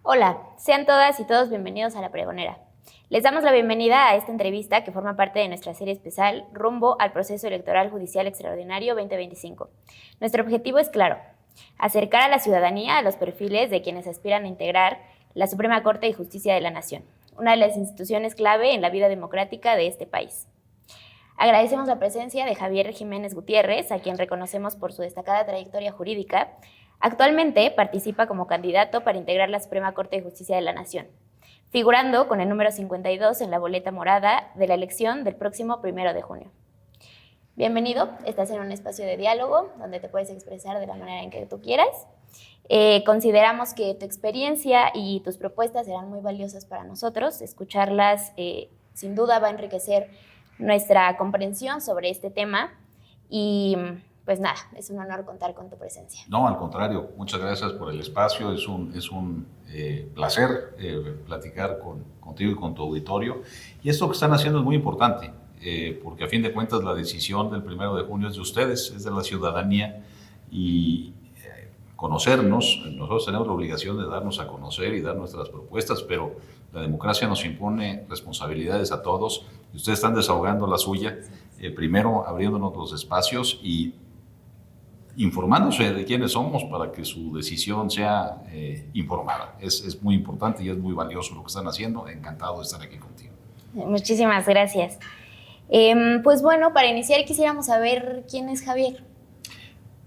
Hola, sean todas y todos bienvenidos a La Pregonera. Les damos la bienvenida a esta entrevista que forma parte de nuestra serie especial rumbo al proceso electoral judicial extraordinario 2025. Nuestro objetivo es claro: acercar a la ciudadanía a los perfiles de quienes aspiran a integrar la Suprema Corte de Justicia de la Nación, una de las instituciones clave en la vida democrática de este país. Agradecemos la presencia de Javier Jiménez Gutiérrez, a quien reconocemos por su destacada trayectoria jurídica. Actualmente participa como candidato para integrar la Suprema Corte de Justicia de la Nación, figurando con el número 52 en la boleta morada de la elección del próximo 1 de junio. Bienvenido, estás en un espacio de diálogo donde te puedes expresar de la manera en que tú quieras. Consideramos que tu experiencia y tus propuestas serán muy valiosas para nosotros. Escucharlas sin duda va a enriquecer nuestra comprensión sobre este tema y pues nada, es un honor contar con tu presencia. No, al contrario, muchas gracias por el espacio, es un placer platicar contigo y con tu auditorio. Y esto que están haciendo es muy importante, porque a fin de cuentas la decisión del 1 de junio es de ustedes, es de la ciudadanía, y conocernos, nosotros tenemos la obligación de darnos a conocer y dar nuestras propuestas, pero la democracia nos impone responsabilidades a todos, y ustedes están desahogando la suya, primero abriéndonos los espacios y informándose de quiénes somos para que su decisión sea informada. Es muy importante y es muy valioso lo que están haciendo. Encantado de estar aquí contigo. Muchísimas gracias. Pues bueno, para iniciar quisiéramos saber quién es Javier.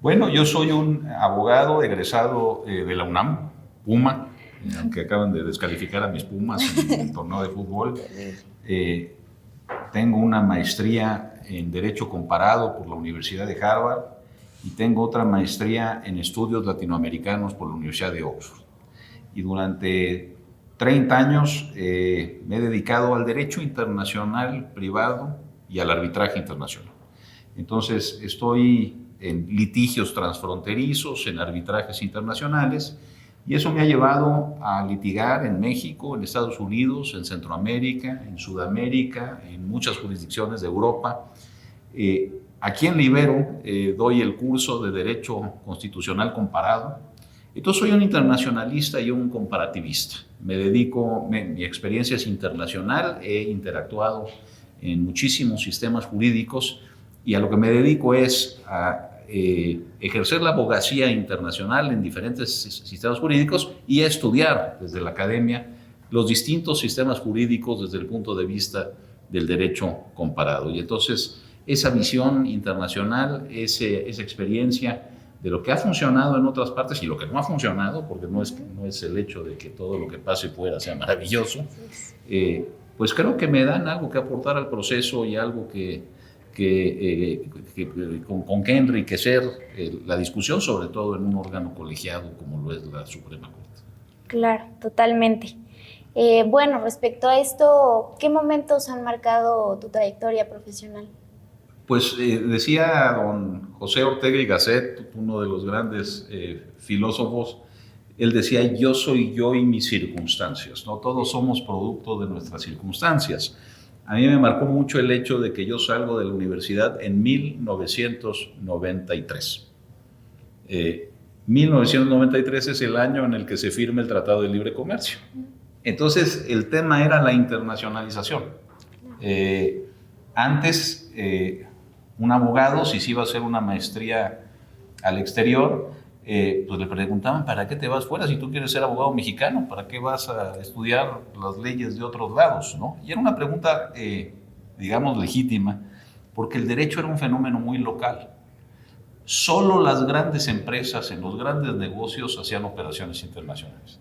Bueno, yo soy un abogado egresado de la UNAM, Puma, aunque acaban de descalificar a mis Pumas en el torneo de fútbol. Tengo una maestría en Derecho Comparado por la Universidad de Harvard y tengo otra maestría en Estudios Latinoamericanos por la Universidad de Oxford. Y durante 30 años me he dedicado al derecho internacional privado y al arbitraje internacional. Entonces estoy en litigios transfronterizos, en arbitrajes internacionales, y eso me ha llevado a litigar en México, en Estados Unidos, en Centroamérica, en Sudamérica, en muchas jurisdicciones de Europa. Aquí en Libero doy el curso de Derecho Constitucional Comparado. Entonces soy un internacionalista y un comparativista. Mi experiencia es internacional, he interactuado en muchísimos sistemas jurídicos y a lo que me dedico es a ejercer la abogacía internacional en diferentes sistemas jurídicos y a estudiar desde la academia los distintos sistemas jurídicos desde el punto de vista del derecho comparado. Y entonces esa visión internacional, esa experiencia de lo que ha funcionado en otras partes y lo que no ha funcionado, porque no es el hecho de que todo lo que pase fuera sea maravilloso, pues creo que me dan algo que aportar al proceso y algo con que enriquecer la discusión, sobre todo en un órgano colegiado como lo es la Suprema Corte. Claro, totalmente. Bueno, respecto a esto, ¿qué momentos han marcado tu trayectoria profesional? Pues decía don José Ortega y Gasset, uno de los grandes filósofos, él decía: yo soy yo y mis circunstancias, ¿no? Todos somos producto de nuestras circunstancias. A mí me marcó mucho el hecho de que yo salgo de la universidad en 1993. 1993 es el año en el que se firma el Tratado de Libre Comercio. Entonces, el tema era la internacionalización. Antes, un abogado, si se iba a hacer una maestría al exterior, pues le preguntaban: ¿para qué te vas fuera si tú quieres ser abogado mexicano? ¿Para qué vas a estudiar las leyes de otros lados, ¿no? Y era una pregunta, digamos, legítima, porque el derecho era un fenómeno muy local. Solo las grandes empresas en los grandes negocios hacían operaciones internacionales.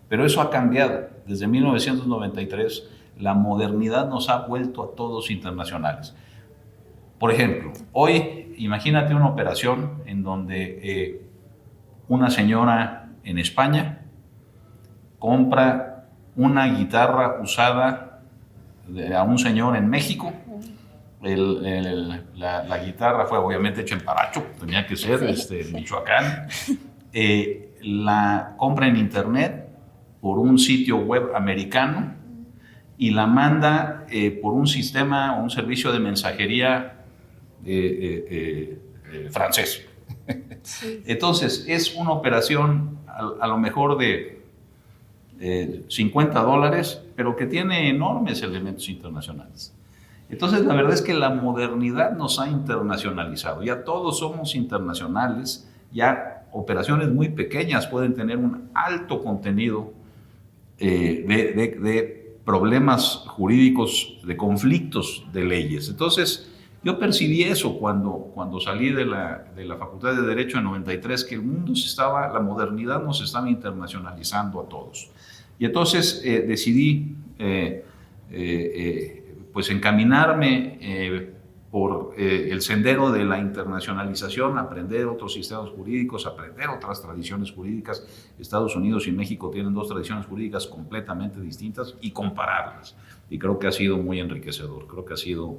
Pero eso ha cambiado. Desde 1993, la modernidad nos ha vuelto a todos internacionales. Por ejemplo, hoy imagínate una operación en donde una señora en España compra una guitarra usada a un señor en México. La guitarra fue obviamente hecha en Paracho, tenía que ser en Michoacán. La compra en internet por un sitio web americano y la manda por un sistema, un servicio de mensajería francés. Sí. Entonces, es una operación a lo mejor de $50, pero que tiene enormes elementos internacionales. Entonces, la verdad es que la modernidad nos ha internacionalizado. Ya todos somos internacionales, ya operaciones muy pequeñas pueden tener un alto contenido de problemas jurídicos, de conflictos de leyes. Entonces, yo percibí eso cuando salí de la Facultad de Derecho en 93, que el mundo la modernidad nos estaba internacionalizando a todos. Y entonces decidí pues encaminarme por el sendero de la internacionalización, aprender otros sistemas jurídicos, aprender otras tradiciones jurídicas. Estados Unidos y México tienen dos tradiciones jurídicas completamente distintas y compararlas. Y creo que ha sido muy enriquecedor, creo que ha sido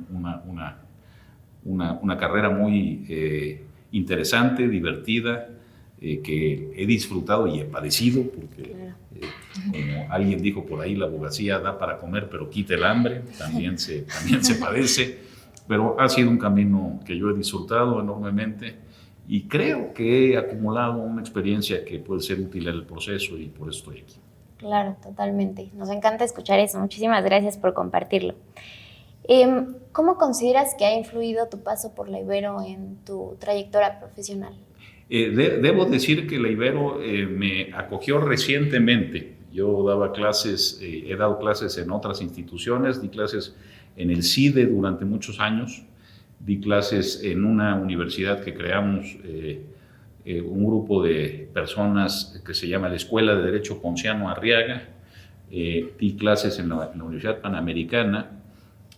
una carrera muy interesante, divertida, que he disfrutado y he padecido, porque como alguien dijo por ahí, la abogacía da para comer, pero quita el hambre, también se padece, pero ha sido un camino que yo he disfrutado enormemente y creo que he acumulado una experiencia que puede ser útil en el proceso y por eso estoy aquí. Claro, totalmente. Nos encanta escuchar eso. Muchísimas gracias por compartirlo. ¿Cómo consideras que ha influido tu paso por la Ibero en tu trayectoria profesional? Debo decir que la Ibero me acogió recientemente. Yo daba clases, he dado clases en otras instituciones, di clases en el CIDE durante muchos años, di clases en una universidad que creamos, un grupo de personas que se llama la Escuela de Derecho Ponciano Arriaga, di clases en la Universidad Panamericana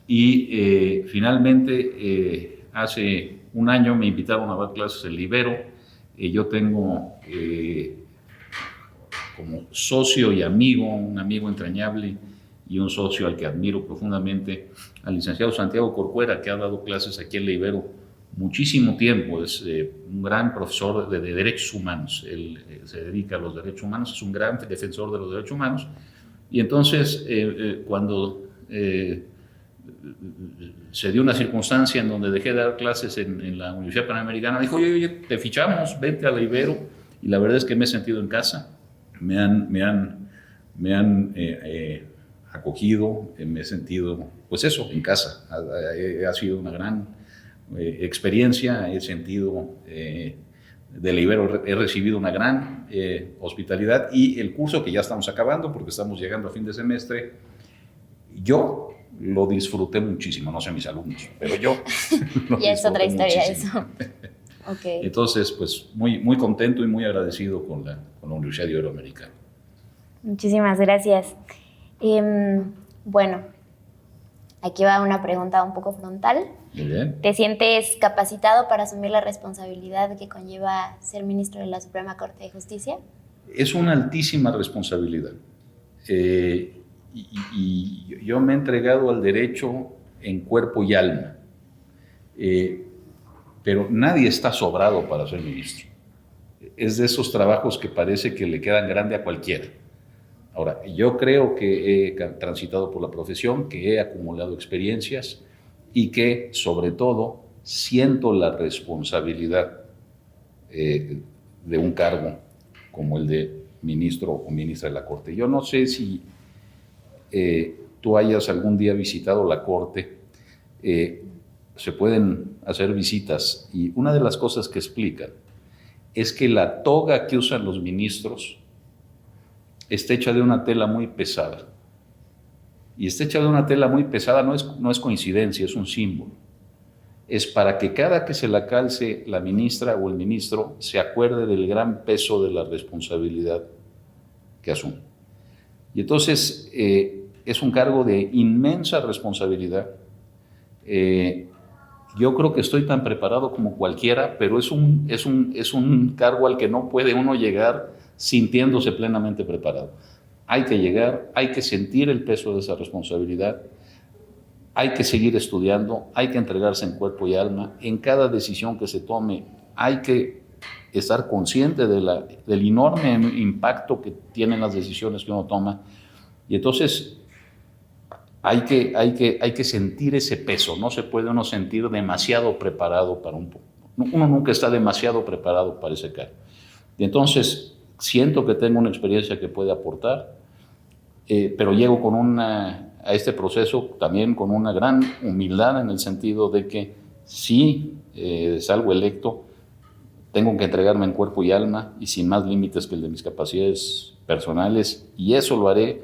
y finalmente hace un año me invitaron a dar clases en la Ibero. Yo tengo como socio y amigo, un amigo entrañable y un socio al que admiro profundamente, al licenciado Santiago Corcuera, que ha dado clases aquí en la Ibero muchísimo tiempo. Es un gran profesor de derechos humanos. Él se dedica a los derechos humanos, es un gran defensor de los derechos humanos. Y entonces, cuando se dio una circunstancia en donde dejé de dar clases en la Universidad Panamericana, dijo, oye, te fichamos, vente a la Ibero. Y la verdad es que me he sentido en casa. Me han acogido, me he sentido, pues eso, en casa. Ha sido una gran experiencia, he sentido de la Ibero, he recibido una gran hospitalidad, y el curso que ya estamos acabando, porque estamos llegando a fin de semestre, yo lo disfruté muchísimo, no sé mis alumnos, pero yo ya es otra historia muchísimo. Eso. Okay. Entonces, pues muy contento y muy agradecido con la Universidad Iberoamericana. Muchísimas gracias. Bueno, aquí va una pregunta un poco frontal. Muy bien. ¿Te sientes capacitado para asumir la responsabilidad que conlleva ser ministro de la Suprema Corte de Justicia? Es una altísima responsabilidad. Y yo me he entregado al derecho en cuerpo y alma. Pero nadie está sobrado para ser ministro. Es de esos trabajos que parece que le quedan grande a cualquiera. Ahora, yo creo que he transitado por la profesión, que he acumulado experiencias y que, sobre todo, siento la responsabilidad de un cargo como el de ministro o ministra de la Corte. Yo no sé si tú hayas algún día visitado la Corte. Se pueden hacer visitas y una de las cosas que explican es que la toga que usan los ministros está hecha de una tela muy pesada. Y está hecha de una tela muy pesada, no es coincidencia, es un símbolo. Es para que cada que se la calce la ministra o el ministro se acuerde del gran peso de la responsabilidad que asume. Y entonces es un cargo de inmensa responsabilidad. Yo creo que estoy tan preparado como cualquiera, pero es un cargo al que no puede uno llegar sintiéndose plenamente preparado. Hay que llegar, hay que sentir el peso de esa responsabilidad, hay que seguir estudiando, hay que entregarse en cuerpo y alma. En cada decisión que se tome hay que estar consciente del enorme impacto que tienen las decisiones que uno toma. Y entonces hay que sentir ese peso. No se puede uno sentir demasiado preparado para uno nunca está demasiado preparado para ese cargo. Y entonces siento que tengo una experiencia que puede aportar, pero llego a este proceso también con una gran humildad en el sentido de que si salgo electo, tengo que entregarme en cuerpo y alma y sin más límites que el de mis capacidades personales, y eso lo haré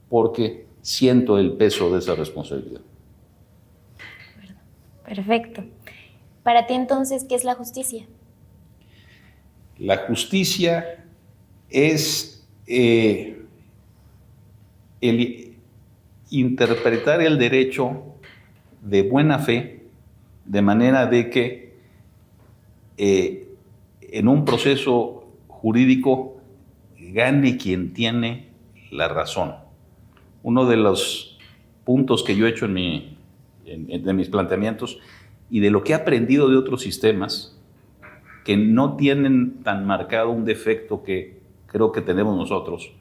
porque siento el peso de esa responsabilidad. Perfecto. Para ti entonces, ¿qué es la justicia? La justicia es el interpretar el derecho de buena fe, de manera de que en un proceso jurídico gane quien tiene la razón. Uno de los puntos que yo he hecho de mis planteamientos y de lo que he aprendido de otros sistemas que no tienen tan marcado un defecto que creo que tenemos nosotros,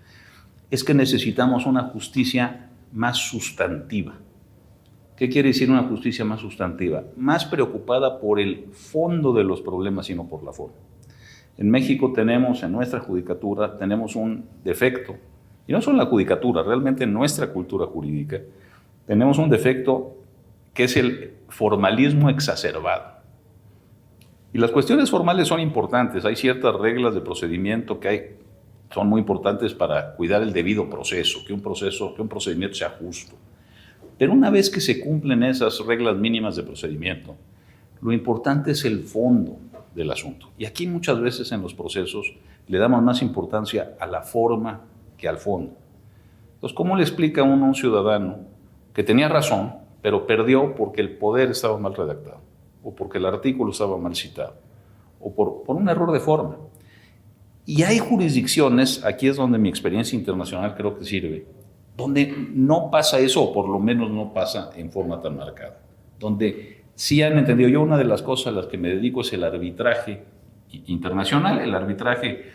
es que necesitamos una justicia más sustantiva. ¿Qué quiere decir una justicia más sustantiva? Más preocupada por el fondo de los problemas y no por la forma. En México tenemos, en nuestra judicatura, tenemos un defecto, y no solo en la judicatura, realmente en nuestra cultura jurídica, tenemos un defecto que es el formalismo exacerbado. Y las cuestiones formales son importantes, hay ciertas reglas de procedimiento que son muy importantes para cuidar el debido proceso, que un procedimiento sea justo. Pero una vez que se cumplen esas reglas mínimas de procedimiento, lo importante es el fondo del asunto. Y aquí muchas veces en los procesos le damos más importancia a la forma que al fondo. Entonces, ¿cómo le explica uno a un ciudadano que tenía razón, pero perdió porque el poder estaba mal redactado, o porque el artículo estaba mal citado, o por un error de forma? Y hay jurisdicciones, aquí es donde mi experiencia internacional creo que sirve, donde no pasa eso, o por lo menos no pasa en forma tan marcada, donde sí han entendido. Yo una de las cosas a las que me dedico es el arbitraje internacional. El arbitraje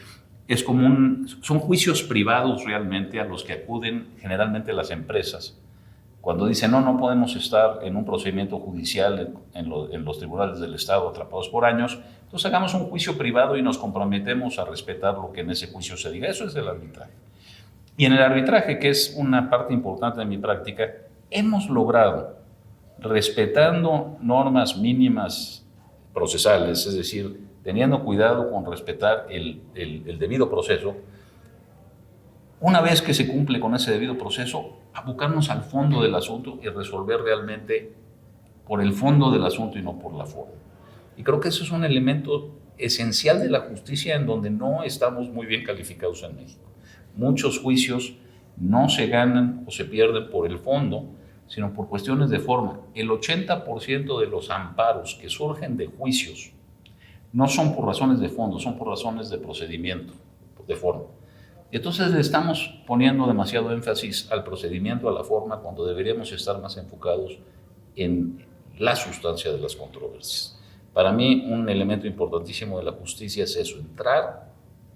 es son juicios privados realmente a los que acuden generalmente las empresas, cuando dicen no podemos estar en un procedimiento judicial en los tribunales del Estado atrapados por años, entonces hagamos un juicio privado y nos comprometemos a respetar lo que en ese juicio se diga. Eso es el arbitraje. Y en el arbitraje, que es una parte importante de mi práctica, hemos logrado, respetando normas mínimas procesales, es decir, teniendo cuidado con respetar el debido proceso, una vez que se cumple con ese debido proceso, abocarnos al fondo del asunto y resolver realmente por el fondo del asunto y no por la forma. Y creo que eso es un elemento esencial de la justicia en donde no estamos muy bien calificados en México. Muchos juicios no se ganan o se pierden por el fondo, sino por cuestiones de forma. El 80% de los amparos que surgen de juicios no son por razones de fondo, son por razones de procedimiento, de forma. Entonces le estamos poniendo demasiado énfasis al procedimiento, a la forma, cuando deberíamos estar más enfocados en la sustancia de las controversias. Para mí, un elemento importantísimo de la justicia es eso, entrar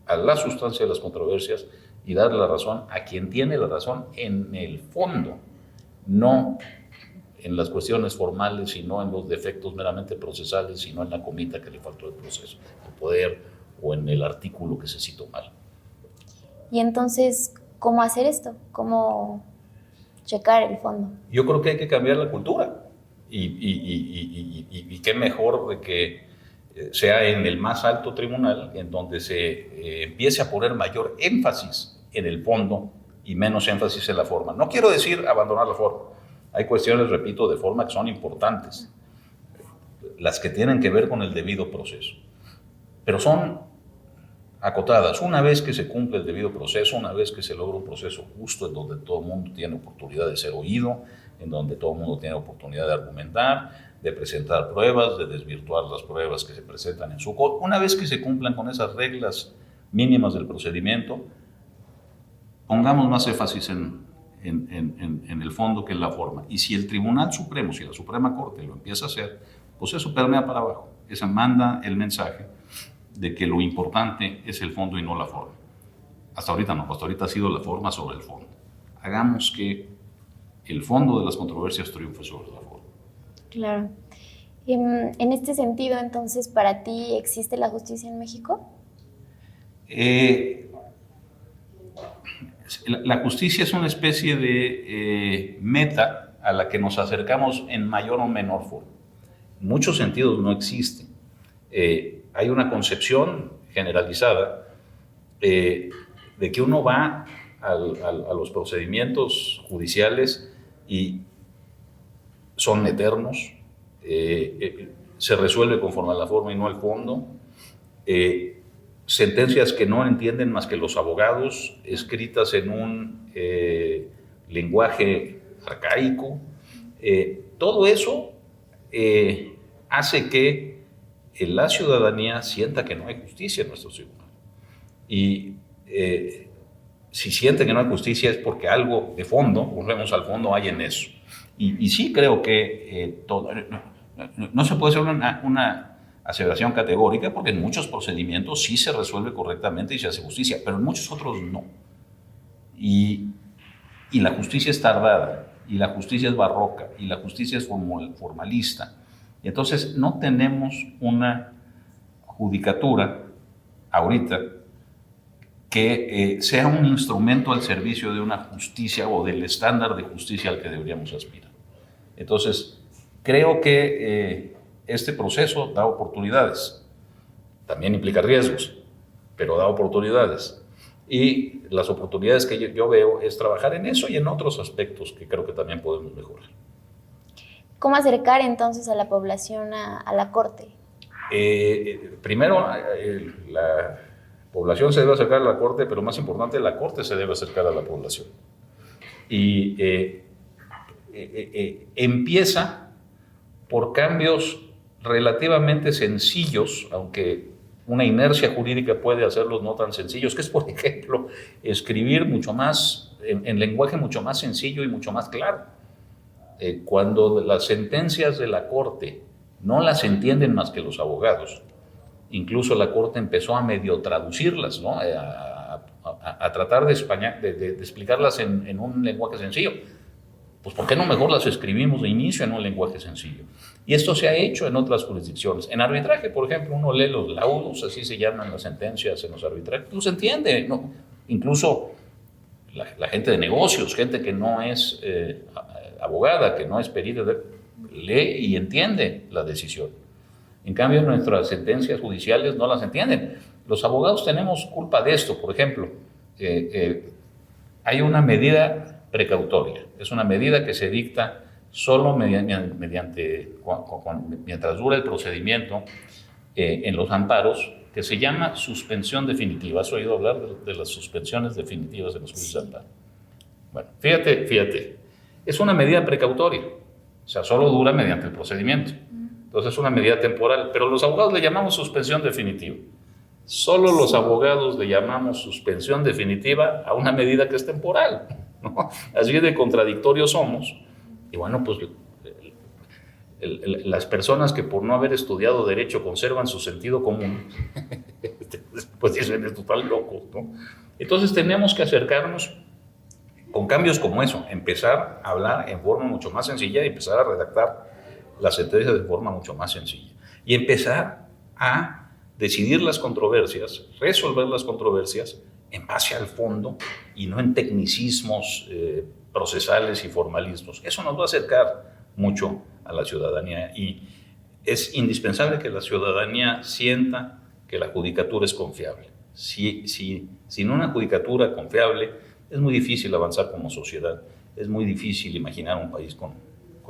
a la sustancia de las controversias y dar la razón a quien tiene la razón en el fondo, no en las cuestiones formales, sino en los defectos meramente procesales, sino en la comita que le faltó del proceso, el poder o en el artículo que se citó mal. Y entonces, ¿cómo hacer esto? ¿Cómo checar el fondo? Yo creo que hay que cambiar la cultura y qué mejor de que sea en el más alto tribunal en donde se empiece a poner mayor énfasis en el fondo y menos énfasis en la forma. No quiero decir abandonar la forma. Hay cuestiones, repito, de forma que son importantes, las que tienen que ver con el debido proceso, pero son acotadas. Una vez que se cumple el debido proceso, una vez que se logra un proceso justo en donde todo el mundo tiene oportunidad de ser oído, en donde todo el mundo tiene oportunidad de argumentar, de presentar pruebas, de desvirtuar las pruebas que se presentan en su corte, una vez que se cumplan con esas reglas mínimas del procedimiento, pongamos más énfasis en el fondo que en la forma. Y si el Tribunal Supremo, si la Suprema Corte lo empieza a hacer, pues eso permea para abajo. Esa manda el mensaje de que lo importante es el fondo y no la forma. Hasta ahorita no, hasta ahorita ha sido la forma sobre el fondo. Hagamos que el fondo de las controversias triunfe sobre la forma. Claro. En este sentido, entonces, ¿para ti existe la justicia en México? La justicia es una especie de meta a la que nos acercamos en mayor o menor forma. En muchos sentidos no existe. Hay una concepción generalizada de que uno va a los procedimientos judiciales y son eternos, se resuelve conforme a la forma y no al fondo, sentencias que no entienden más que los abogados, escritas en un lenguaje arcaico. Todo eso hace que la ciudadanía sienta que no hay justicia en nuestros tribunales. Y si siente que no hay justicia es porque algo de fondo, volvemos al fondo, hay en eso. Y sí creo que no se puede hacer una aseveración categórica, porque en muchos procedimientos sí se resuelve correctamente y se hace justicia, pero en muchos otros no. Y la justicia es tardada, y la justicia es barroca, y la justicia es formalista. Y entonces no tenemos una judicatura ahorita que sea un instrumento al servicio de una justicia o del estándar de justicia al que deberíamos aspirar. Entonces, creo que este proceso da oportunidades, también implica riesgos, pero da oportunidades. Y las oportunidades que yo veo es trabajar en eso y en otros aspectos que creo que también podemos mejorar. ¿Cómo acercar entonces a la población a la Corte? Primero, la población se debe acercar a la Corte, pero más importante, la Corte se debe acercar a la población. Y empieza por cambios relativamente sencillos, aunque una inercia jurídica puede hacerlos no tan sencillos, que es, por ejemplo, escribir mucho más, en lenguaje mucho más sencillo y mucho más claro. Cuando las sentencias de la Corte no las entienden más que los abogados, incluso la Corte empezó a medio traducirlas, ¿no? a tratar de explicarlas en un lenguaje sencillo. Pues ¿por qué no mejor las escribimos de inicio en un lenguaje sencillo? Y esto se ha hecho en otras jurisdicciones. En arbitraje, por ejemplo, uno lee los laudos, así se llaman las sentencias en los arbitrajes, pues se entiende, ¿no? Incluso la gente de negocios, gente que no es abogada, que no es perita, lee y entiende la decisión. En cambio, nuestras sentencias judiciales no las entienden. Los abogados tenemos culpa de esto. Por ejemplo, hay una medida precautoria. Es una medida que se dicta solo mientras dura el procedimiento en los amparos, que se llama suspensión definitiva. ¿Has oído hablar de las suspensiones definitivas en los juicios de amparo? Bueno, fíjate. Es una medida precautoria. O sea, solo dura mediante el procedimiento. Entonces es una medida temporal. Pero los abogados le llamamos suspensión definitiva. Solo los abogados le llamamos suspensión definitiva a una medida que es temporal, ¿no? Así de contradictorios somos. Y bueno, pues las personas que por no haber estudiado derecho conservan su sentido común, pues dicen, estos están locos, ¿no? Entonces tenemos que acercarnos con cambios como eso, empezar a hablar en forma mucho más sencilla y empezar a redactar las sentencias de forma mucho más sencilla. Y empezar a decidir las controversias, resolver las controversias en base al fondo y no en tecnicismos procesales y formalismos. Eso nos va a acercar mucho a la ciudadanía y es indispensable que la ciudadanía sienta que la judicatura es confiable. Sin una judicatura confiable es muy difícil avanzar como sociedad, es muy difícil imaginar un país con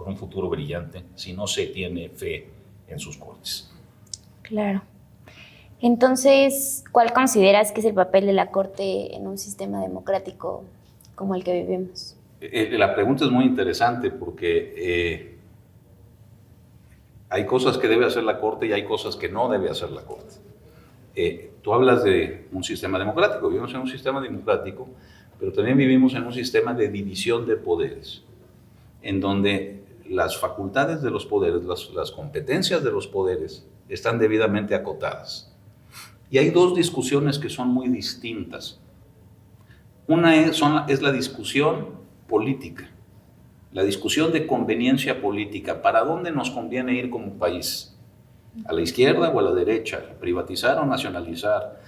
un futuro brillante si no se tiene fe en sus cortes. Claro. Entonces, ¿cuál consideras que es el papel de la Corte en un sistema democrático como el que vivimos? La pregunta es muy interesante porque hay cosas que debe hacer la Corte y hay cosas que no debe hacer la Corte. Tú hablas de un sistema democrático, vivimos en un sistema democrático, pero también vivimos en un sistema de división de poderes, en donde las facultades de los poderes, las competencias de los poderes están debidamente acotadas. Y hay dos discusiones que son muy distintas. Una es la discusión política, la discusión de conveniencia política. ¿Para dónde nos conviene ir como país? ¿A la izquierda o a la derecha? ¿Privatizar o nacionalizar?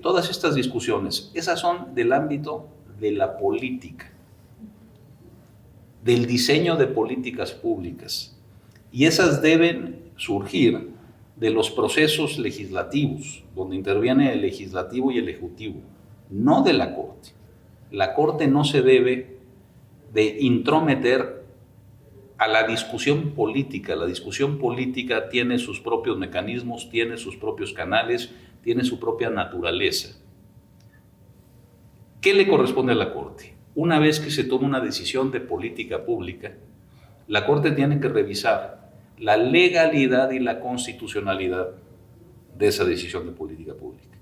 Todas estas discusiones, esas son del ámbito de la política, del diseño de políticas públicas, y esas deben surgir de los procesos legislativos, donde interviene el legislativo y el ejecutivo, no de la Corte. La Corte no se debe de intrometer a la discusión política. La discusión política tiene sus propios mecanismos, tiene sus propios canales, tiene su propia naturaleza. ¿Qué le corresponde a la Corte? Una vez que se toma una decisión de política pública, la Corte tiene que revisar la legalidad y la constitucionalidad de esa decisión de política pública.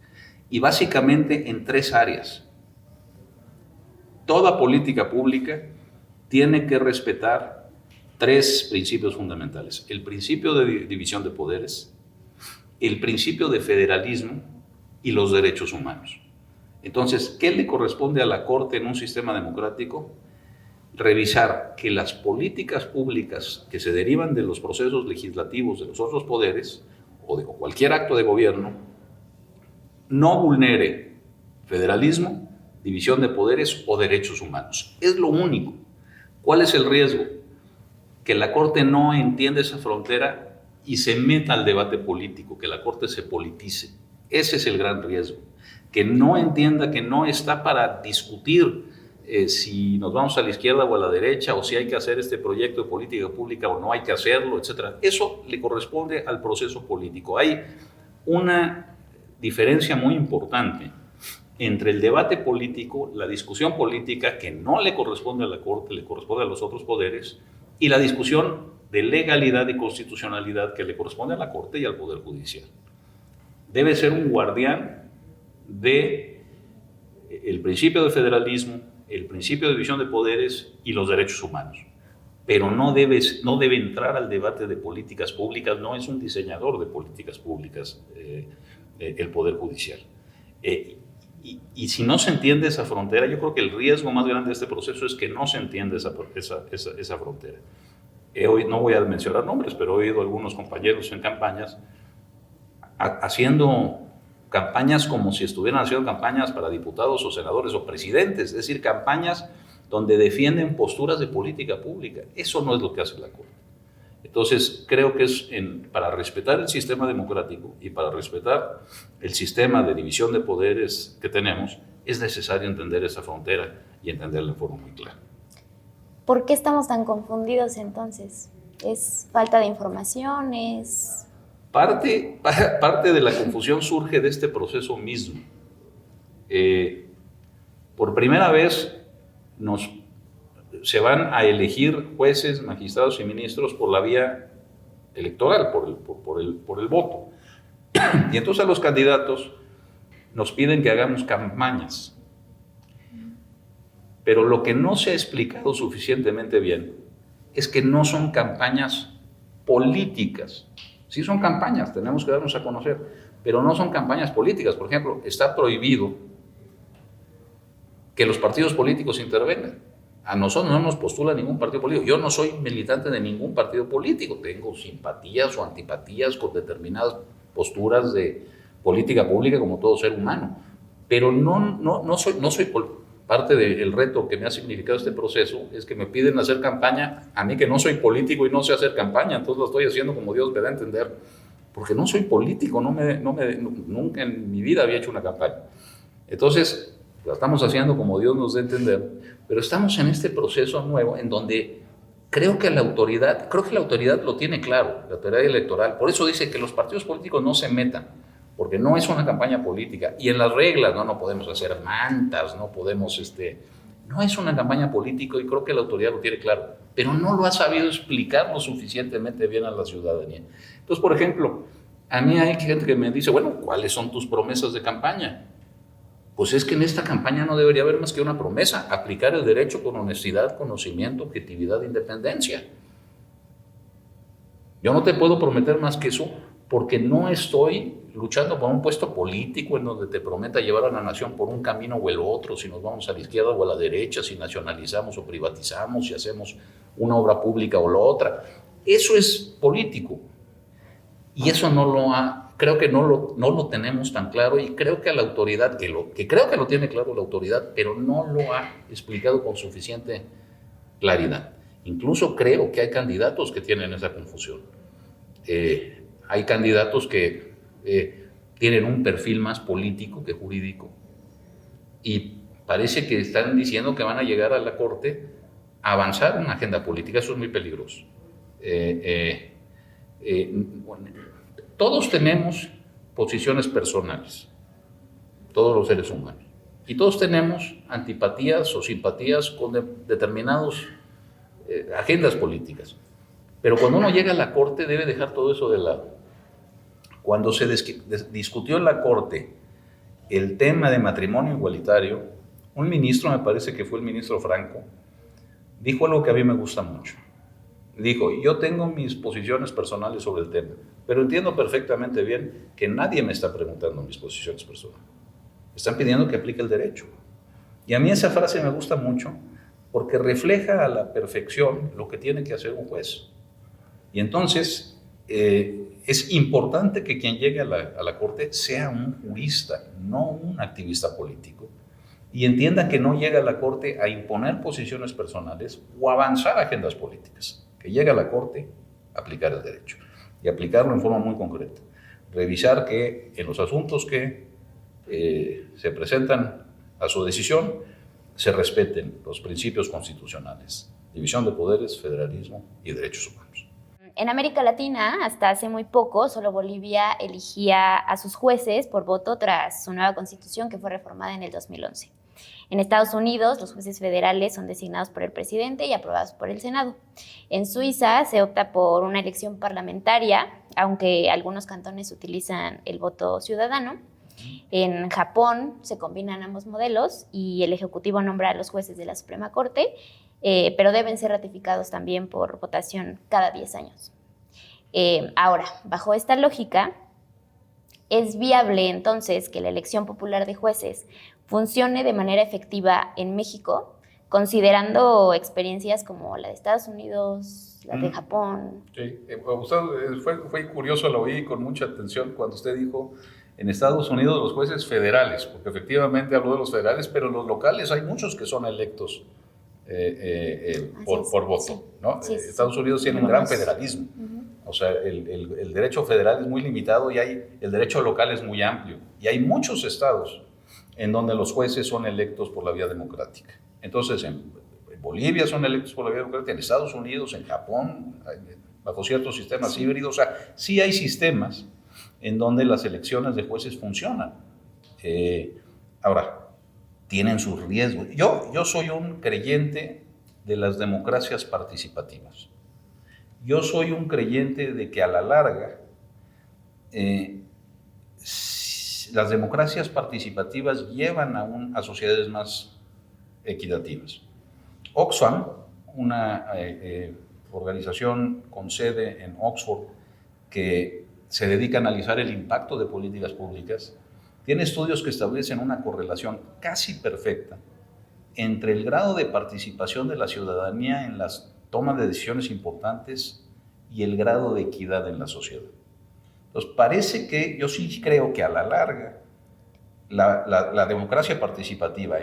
Y básicamente en 3 áreas. Toda política pública tiene que respetar 3 principios fundamentales: el principio de división de poderes, el principio de federalismo y los derechos humanos. Entonces, ¿qué le corresponde a la Corte en un sistema democrático? Revisar que las políticas públicas que se derivan de los procesos legislativos de los otros poderes o de cualquier acto de gobierno no vulnere federalismo, división de poderes o derechos humanos. Es lo único. ¿Cuál es el riesgo? Que la Corte no entienda esa frontera y se meta al debate político, que la Corte se politice. Ese es el gran riesgo. Que no entienda que no está para discutir si nos vamos a la izquierda o a la derecha, o si hay que hacer este proyecto de política pública o no hay que hacerlo, etc. Eso le corresponde al proceso político. Hay una diferencia muy importante entre el debate político, la discusión política, que no le corresponde a la Corte, le corresponde a los otros poderes, y la discusión de legalidad y constitucionalidad que le corresponde a la Corte y al Poder Judicial. Debe ser un guardián del principio de federalismo, el principio de división de poderes y los derechos humanos. Pero no debe entrar al debate de políticas públicas, no es un diseñador de políticas públicas el Poder Judicial. Y si no se entiende esa frontera, yo creo que el riesgo más grande de este proceso es que no se entiende esa frontera. No voy a mencionar nombres, pero he oído a algunos compañeros en campañas haciendo campañas como si estuvieran haciendo campañas para diputados o senadores o presidentes, es decir, campañas donde defienden posturas de política pública. Eso no es lo que hace la Corte. Entonces, creo que para respetar el sistema democrático y para respetar el sistema de división de poderes que tenemos, es necesario entender esa frontera y entenderla de forma muy clara. ¿Por qué estamos tan confundidos entonces? ¿Es falta de información? Parte de la confusión surge de este proceso mismo. Por primera vez se van a elegir jueces, magistrados y ministros por la vía electoral, por el voto. Y entonces a los candidatos nos piden que hagamos campañas. Pero lo que no se ha explicado suficientemente bien es que no son campañas políticas. Sí son campañas, tenemos que darnos a conocer, pero no son campañas políticas. Por ejemplo, está prohibido que los partidos políticos intervengan. A nosotros no nos postula ningún partido político. Yo no soy militante de ningún partido político. Tengo simpatías o antipatías con determinadas posturas de política pública como todo ser humano. Pero no soy parte del reto que me ha significado este proceso, es que me piden hacer campaña, a mí que no soy político y no sé hacer campaña, entonces lo estoy haciendo como Dios me da a entender, porque no soy político, nunca en mi vida había hecho una campaña. Entonces, la estamos haciendo como Dios nos da a entender, pero estamos en este proceso nuevo en donde creo que la autoridad lo tiene claro, la autoridad electoral, por eso dice que los partidos políticos no se metan, porque no es una campaña política, y en las reglas no podemos hacer mantas, no podemos, no es una campaña política, y creo que la autoridad lo tiene claro, pero no lo ha sabido explicar lo suficientemente bien a la ciudadanía. Entonces, por ejemplo, a mí hay gente que me dice, bueno, ¿cuáles son tus promesas de campaña? Pues es que en esta campaña no debería haber más que una promesa: aplicar el derecho con honestidad, conocimiento, objetividad e independencia. Yo no te puedo prometer más que eso, porque no estoy luchando por un puesto político en donde te prometa llevar a la nación por un camino o el otro, si nos vamos a la izquierda o a la derecha, si nacionalizamos o privatizamos, si hacemos una obra pública o la otra. Eso es político. Y eso no lo ha creo que no lo tenemos tan claro, y creo que a la autoridad, creo que lo tiene claro la autoridad, pero no lo ha explicado con suficiente claridad. Incluso creo que hay candidatos que tienen esa confusión. Hay candidatos que tienen un perfil más político que jurídico, y parece que están diciendo que van a llegar a la Corte a avanzar una agenda política. Eso es muy peligroso. Todos tenemos posiciones personales, todos los seres humanos, y todos tenemos antipatías o simpatías con determinadas agendas políticas. Pero cuando uno llega a la Corte debe dejar todo eso de lado. Cuando se discutió en la Corte el tema de matrimonio igualitario, un ministro, me parece que fue el ministro Franco, dijo algo que a mí me gusta mucho. Dijo: yo tengo mis posiciones personales sobre el tema, pero entiendo perfectamente bien que nadie me está preguntando mis posiciones personales. Me están pidiendo que aplique el derecho. Y a mí esa frase me gusta mucho porque refleja a la perfección lo que tiene que hacer un juez. Y entonces es importante que quien llegue a la Corte sea un jurista, no un activista político, y entienda que no llega a la Corte a imponer posiciones personales o avanzar agendas políticas, que llega a la Corte a aplicar el derecho, y aplicarlo en forma muy concreta. Revisar que en los asuntos que se presentan a su decisión se respeten los principios constitucionales: división de poderes, federalismo y derechos humanos. En América Latina, hasta hace muy poco, solo Bolivia elegía a sus jueces por voto tras su nueva constitución, que fue reformada en el 2011. En Estados Unidos, los jueces federales son designados por el presidente y aprobados por el Senado. En Suiza se opta por una elección parlamentaria, aunque algunos cantones utilizan el voto ciudadano. En Japón se combinan ambos modelos y el Ejecutivo nombra a los jueces de la Suprema Corte, pero deben ser ratificados también por votación cada 10 años. Ahora, bajo esta lógica, ¿es viable entonces que la elección popular de jueces funcione de manera efectiva en México, considerando experiencias como la de Estados Unidos, la de Japón? Sí, fue curioso, lo oí con mucha atención cuando usted dijo en Estados Unidos los jueces federales, porque efectivamente habló de los federales, pero los locales hay muchos que son electos por voto, sí, ¿no? Sí, Estados Unidos tiene un gran federalismo. O sea, el derecho federal es muy limitado y el derecho local es muy amplio. Y hay muchos estados en donde los jueces son electos por la vía democrática. Entonces, en Bolivia son electos por la vía democrática, en Estados Unidos, en Japón, bajo ciertos sistemas híbridos. O sea, sí hay sistemas en donde las elecciones de jueces funcionan. Ahora, tienen sus riesgos. Yo soy un creyente de las democracias participativas. Yo soy un creyente de que a la larga las democracias participativas llevan a sociedades más equitativas. Oxfam, una organización con sede en Oxford que se dedica a analizar el impacto de políticas públicas, tiene estudios que establecen una correlación casi perfecta entre el grado de participación de la ciudadanía en las tomas de decisiones importantes y el grado de equidad en la sociedad. Entonces, parece que yo sí creo que a la larga la democracia participativa,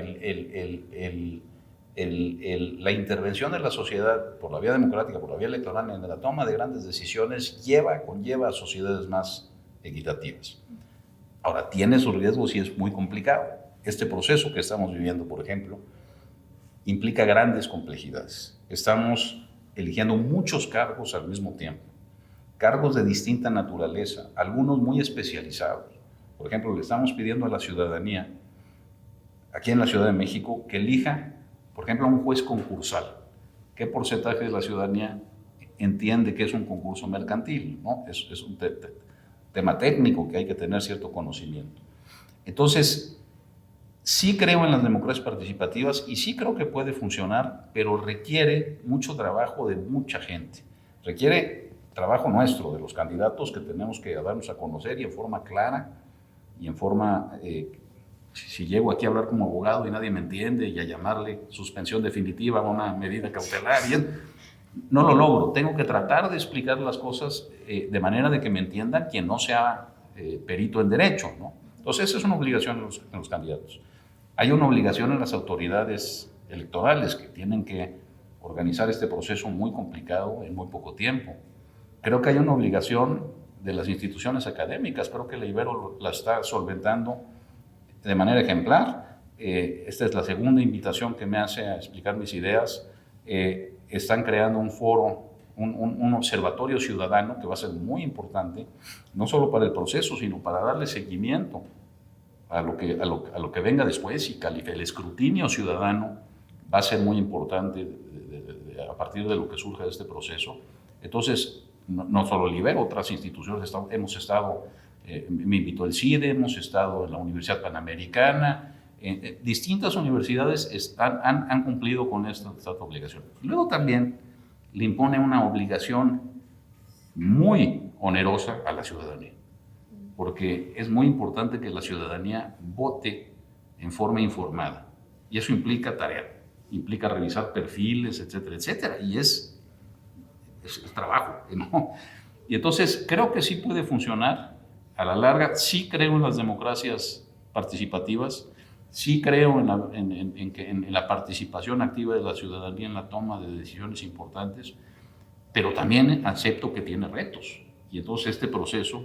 la intervención de la sociedad por la vía democrática, por la vía electoral en la toma de grandes decisiones conlleva a sociedades más equitativas. Ahora, tiene sus riesgos y es muy complicado. Este proceso que estamos viviendo, por ejemplo, implica grandes complejidades. Estamos eligiendo muchos cargos al mismo tiempo, cargos de distinta naturaleza, algunos muy especializados. Por ejemplo, le estamos pidiendo a la ciudadanía, aquí en la Ciudad de México, que elija, por ejemplo, a un juez concursal. ¿Qué porcentaje de la ciudadanía entiende que es un concurso mercantil, ¿no? Es un tema técnico que hay que tener cierto conocimiento. Entonces, sí creo en las democracias participativas y sí creo que puede funcionar, pero requiere mucho trabajo de mucha gente. Requiere trabajo nuestro, de los candidatos, que tenemos que darnos a conocer y en forma clara y en forma... si llego aquí a hablar como abogado y nadie me entiende y a llamarle suspensión definitiva a una medida cautelar, no lo logro. Tengo que tratar de explicar las cosas de manera de que me entiendan quien no sea perito en derecho, ¿no? Entonces, esa es una obligación en los candidatos. Hay una obligación en las autoridades electorales que tienen que organizar este proceso muy complicado en muy poco tiempo. Creo que hay una obligación de las instituciones académicas. Creo que la Ibero la está solventando de manera ejemplar. Esta es la segunda invitación que me hace a explicar mis ideas. Están creando un foro, un observatorio ciudadano que va a ser muy importante, no solo para el proceso, sino para darle seguimiento a lo que venga después, y el escrutinio ciudadano va a ser muy importante a partir de lo que surja de este proceso. Entonces, no solo el Ibero, otras instituciones hemos estado, me invitó el CIDE, hemos estado en la Universidad Panamericana, distintas universidades han cumplido con esta obligación. Luego también le impone una obligación muy onerosa a la ciudadanía, porque es muy importante que la ciudadanía vote en forma informada, y eso implica tarea, implica revisar perfiles, etcétera, etcétera, y es trabajo, ¿no? Y entonces creo que sí puede funcionar a la larga. Sí creo en las democracias participativas, sí creo en la participación activa de la ciudadanía en la toma de decisiones importantes, pero también acepto que tiene retos, y entonces este proceso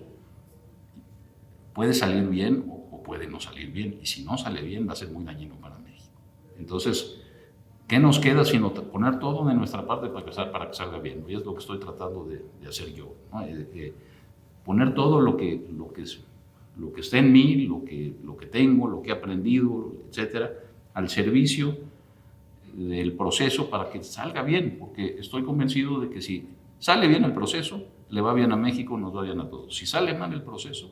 puede salir bien o puede no salir bien, y si no sale bien va a ser muy dañino para México. Entonces, ¿qué nos queda sino poner todo de nuestra parte para que salga bien? Y es lo que estoy tratando de hacer yo, ¿no? Poner todo lo que está en mí, lo que tengo, lo que he aprendido, etcétera, al servicio del proceso para que salga bien, porque estoy convencido de que si sale bien el proceso, le va bien a México, nos va bien a todos. Si sale mal el proceso,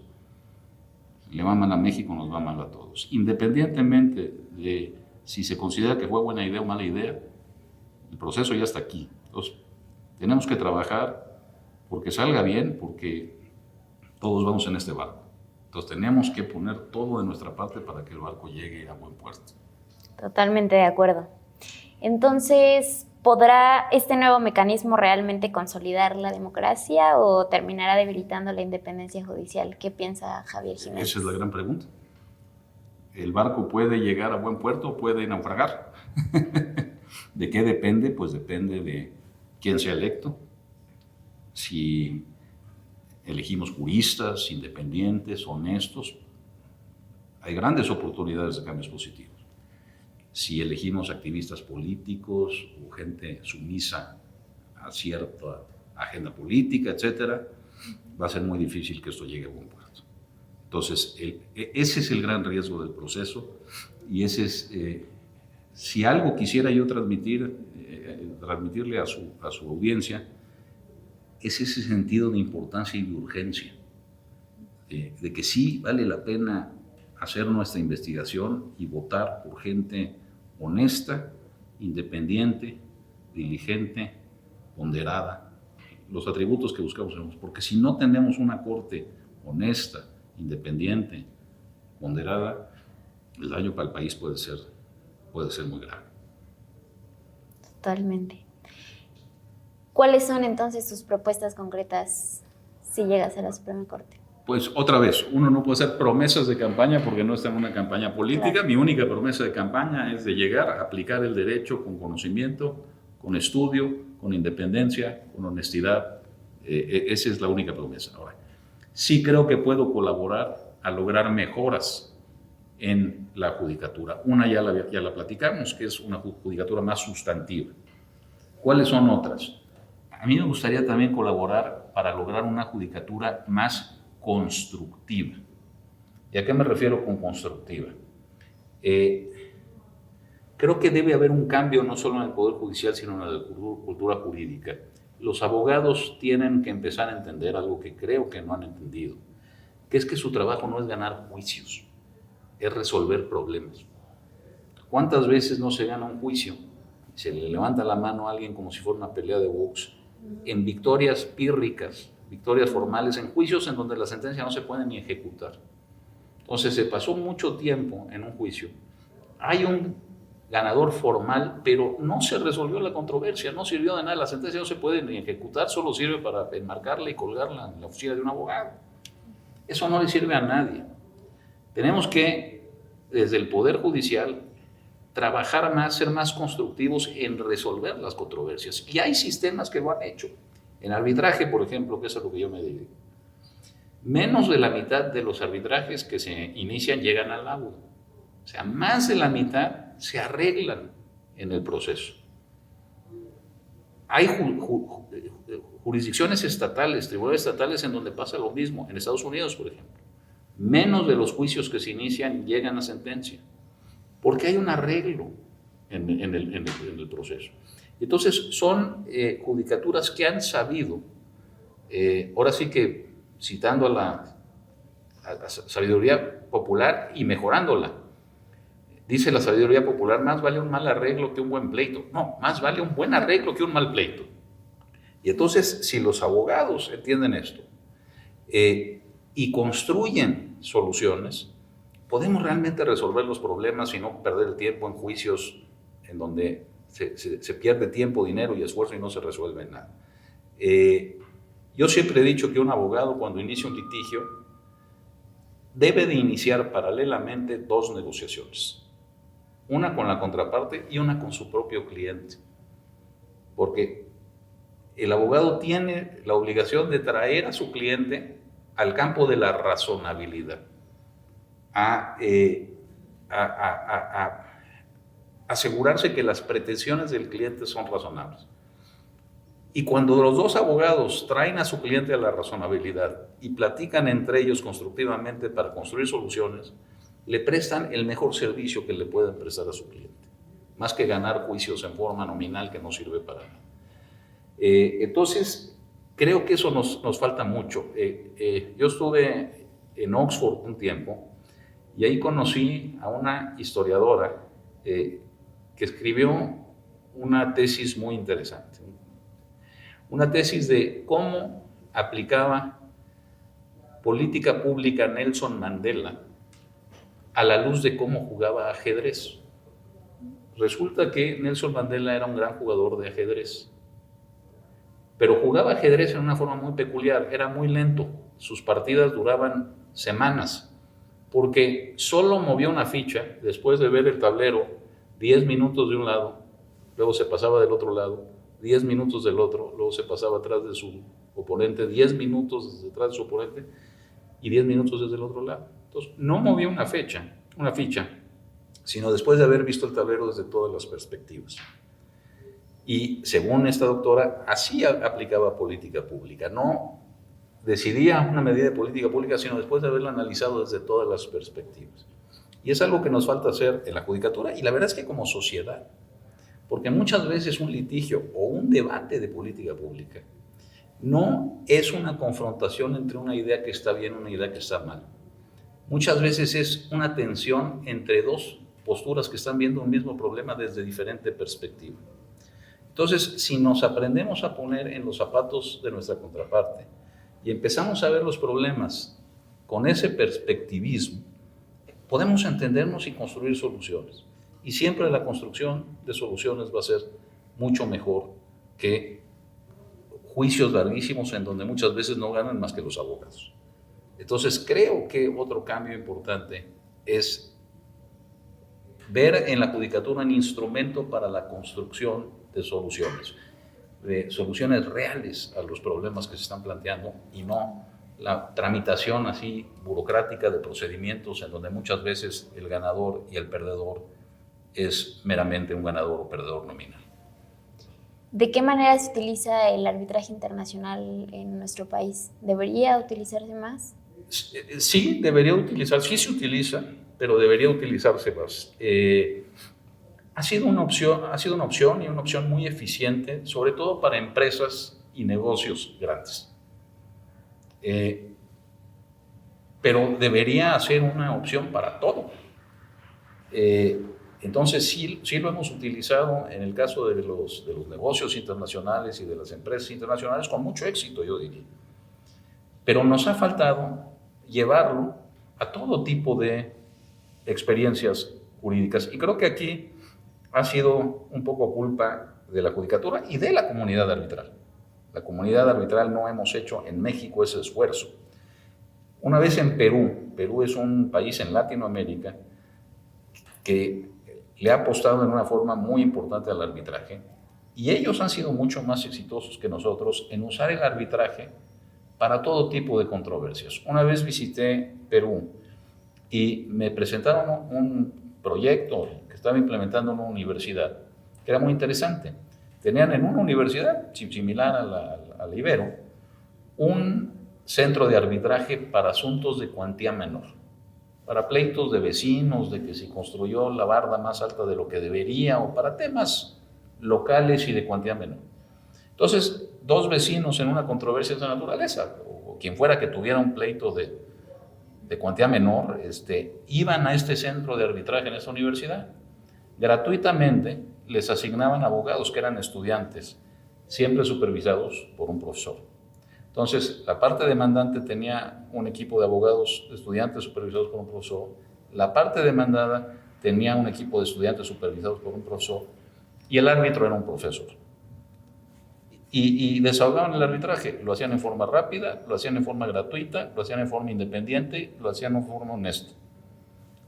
le va mal a México, nos va mal a todos. Independientemente de si se considera que fue buena idea o mala idea, el proceso ya está aquí. Entonces, tenemos que trabajar porque salga bien, porque todos vamos en este barco. Entonces, tenemos que poner todo de nuestra parte para que el barco llegue a buen puerto. Totalmente de acuerdo. Entonces, ¿podrá este nuevo mecanismo realmente consolidar la democracia o terminará debilitando la independencia judicial? ¿Qué piensa Javier Jiménez? Esa es la gran pregunta. ¿El barco puede llegar a buen puerto o puede naufragar? ¿De qué depende? Pues depende de quién sea electo. Si elegimos juristas, independientes, honestos, hay grandes oportunidades de cambios positivos. Si elegimos activistas políticos o gente sumisa a cierta agenda política, etcétera, va a ser muy difícil que esto llegue a buen puerto. Entonces, ese es el gran riesgo del proceso, y ese es, si algo quisiera yo transmitirle a su audiencia, es ese sentido de importancia y de urgencia, de que sí vale la pena hacer nuestra investigación y votar por gente honesta, independiente, diligente, ponderada, los atributos que buscamos, porque si no tenemos una corte honesta, independiente, ponderada, el daño para el país puede ser muy grave. Totalmente. ¿Cuáles son entonces sus propuestas concretas si llegas a la Suprema Corte? Pues otra vez, uno no puede hacer promesas de campaña porque no está en una campaña política. Claro. Mi única promesa de campaña es de llegar a aplicar el derecho con conocimiento, con estudio, con independencia, con honestidad. Esa es la única promesa. Ahora, sí creo que puedo colaborar a lograr mejoras en la judicatura. Una ya la platicamos, que es una judicatura más sustantiva. ¿Cuáles son otras? A mí me gustaría también colaborar para lograr una judicatura más constructiva. ¿Y a qué me refiero con constructiva? Creo que debe haber un cambio no solo en el Poder Judicial, sino en la cultura jurídica. Los abogados tienen que empezar a entender algo que creo que no han entendido, que es que su trabajo no es ganar juicios, es resolver problemas. ¿Cuántas veces no se gana un juicio? Se le levanta la mano a alguien como si fuera una pelea de box, en victorias pírricas, victorias formales, en juicios en donde la sentencia no se puede ni ejecutar. Entonces se pasó mucho tiempo en un juicio. Hay un ganador formal, pero no se resolvió la controversia, no sirvió de nada, la sentencia no se puede ni ejecutar, solo sirve para enmarcarla y colgarla en la oficina de un abogado. Eso no le sirve a nadie. Tenemos que, desde el Poder Judicial, trabajar más, ser más constructivos en resolver las controversias. Y hay sistemas que lo han hecho. En arbitraje, por ejemplo, que es a lo que yo me dedico, menos de la mitad de los arbitrajes que se inician llegan al laudo. O sea, más de la mitad se arreglan en el proceso. Hay jurisdicciones estatales, tribunales estatales en donde pasa lo mismo. En Estados Unidos, por ejemplo, menos de los juicios que se inician llegan a sentencia, porque hay un arreglo en el proceso. Entonces, son judicaturas que han sabido, ahora sí que citando a la sabiduría popular y mejorándola, dice la sabiduría popular, más vale un mal arreglo que un buen pleito. No, más vale un buen arreglo que un mal pleito. Y entonces, si los abogados entienden esto y construyen soluciones, podemos realmente resolver los problemas y no perder el tiempo en juicios en donde se pierde tiempo, dinero y esfuerzo y no se resuelve nada. Yo siempre he dicho que un abogado, cuando inicia un litigio, debe de iniciar paralelamente 2 negociaciones. Una con la contraparte y una con su propio cliente. Porque el abogado tiene la obligación de traer a su cliente al campo de la razonabilidad, a asegurarse que las pretensiones del cliente son razonables. Y cuando los 2 abogados traen a su cliente a la razonabilidad y platican entre ellos constructivamente para construir soluciones, le prestan el mejor servicio que le pueden prestar a su cliente, más que ganar juicios en forma nominal que no sirve para nada. Entonces, creo que eso nos falta mucho. Yo estuve en Oxford un tiempo y ahí conocí a una historiadora que escribió una tesis muy interesante. Una tesis de cómo aplicaba política pública Nelson Mandela a la luz de cómo jugaba ajedrez. Resulta que Nelson Mandela era un gran jugador de ajedrez, pero jugaba ajedrez en una forma muy peculiar, era muy lento, sus partidas duraban semanas, porque solo movía una ficha después de ver el tablero 10 minutos de un lado, luego se pasaba del otro lado, 10 minutos del otro, luego se pasaba atrás de su oponente, 10 minutos detrás de su oponente y 10 minutos desde el otro lado. Entonces, no movía una ficha, sino después de haber visto el tablero desde todas las perspectivas. Y según esta doctora, así aplicaba política pública. No decidía una medida de política pública, sino después de haberla analizado desde todas las perspectivas. Y es algo que nos falta hacer en la judicatura, y la verdad es que como sociedad, porque muchas veces un litigio o un debate de política pública no es una confrontación entre una idea que está bien y una idea que está mal. Muchas veces es una tensión entre 2 posturas que están viendo un mismo problema desde diferente perspectiva. Entonces, si nos aprendemos a poner en los zapatos de nuestra contraparte y empezamos a ver los problemas con ese perspectivismo, podemos entendernos y construir soluciones. Y siempre la construcción de soluciones va a ser mucho mejor que juicios larguísimos en donde muchas veces no ganan más que los abogados. Entonces, creo que otro cambio importante es ver en la judicatura un instrumento para la construcción de soluciones reales a los problemas que se están planteando y no la tramitación así burocrática de procedimientos en donde muchas veces el ganador y el perdedor es meramente un ganador o perdedor nominal. ¿De qué manera se utiliza el arbitraje internacional en nuestro país? ¿Debería utilizarse más? Sí, debería utilizarse, sí se utiliza, pero debería utilizarse más. Ha sido una opción y una opción muy eficiente, sobre todo para empresas y negocios grandes. Pero debería ser una opción para todo. Entonces sí lo hemos utilizado en el caso de los negocios internacionales y de las empresas internacionales con mucho éxito, yo diría. Pero nos ha faltado llevarlo a todo tipo de experiencias jurídicas. Y creo que aquí ha sido un poco culpa de la judicatura y de la comunidad arbitral. La comunidad arbitral no hemos hecho en México ese esfuerzo. Una vez en Perú, Perú es un país en Latinoamérica que le ha apostado en una forma muy importante al arbitraje, y ellos han sido mucho más exitosos que nosotros en usar el arbitraje para todo tipo de controversias. Una vez visité Perú y me presentaron un proyecto que estaba implementando en una universidad, que era muy interesante. Tenían en una universidad similar a la Ibero un centro de arbitraje para asuntos de cuantía menor, para pleitos de vecinos, de que se construyó la barda más alta de lo que debería, o para temas locales y de cuantía menor. Entonces, dos vecinos en una controversia de esa naturaleza, o quien fuera que tuviera un pleito de cuantía menor, iban a este centro de arbitraje en esta universidad. Gratuitamente les asignaban abogados que eran estudiantes, siempre supervisados por un profesor. Entonces, la parte demandante tenía un equipo de abogados, de estudiantes supervisados por un profesor. La parte demandada tenía un equipo de estudiantes supervisados por un profesor. Y el árbitro era un profesor. Y desahogaban el arbitraje. Lo hacían en forma rápida, lo hacían en forma gratuita, lo hacían en forma independiente, lo hacían en forma honesta.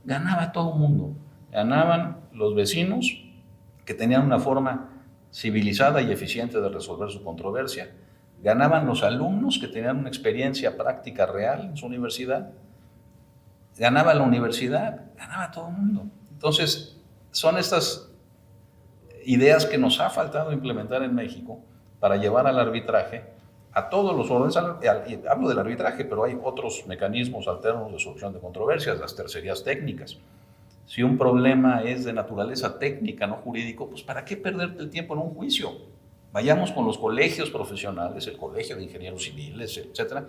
Ganaba todo el mundo. Ganaban los vecinos, que tenían una forma civilizada y eficiente de resolver su controversia. Ganaban los alumnos, que tenían una experiencia práctica real en su universidad. Ganaba la universidad, ganaba todo el mundo. Entonces, son estas ideas que nos ha faltado implementar en México para llevar al arbitraje a todos los órdenes. Hablo del arbitraje, pero hay otros mecanismos alternos de solución de controversias, las tercerías técnicas. Si un problema es de naturaleza técnica, no jurídico, pues ¿para qué perderte el tiempo en un juicio? Vayamos con los colegios profesionales, el Colegio de Ingenieros Civiles, etcétera,